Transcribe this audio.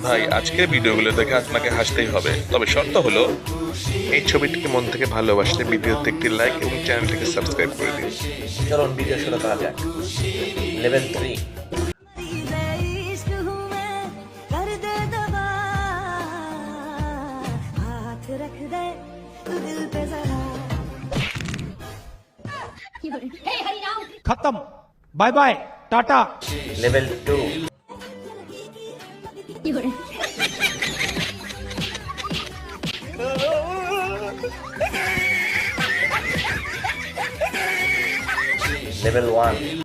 ভাই আজকের ভিডিওগুলো দেখে আপনাকে হাসতেই হবে, তবে শর্ত হলো এই ছবিটিকে মন থেকে ভালোবাসলে ভিডিওতে একটি লাইক এবং চ্যানেলটিকে সাবস্ক্রাইব করে দিন। চলুন ভিডিও শুরু করা যাক। লেভেল 3। इश्क हूँ मैं कर दे दबा हाथ रख दे तू दिल पे जरा खत्म bye bye tata level 2। Level 1।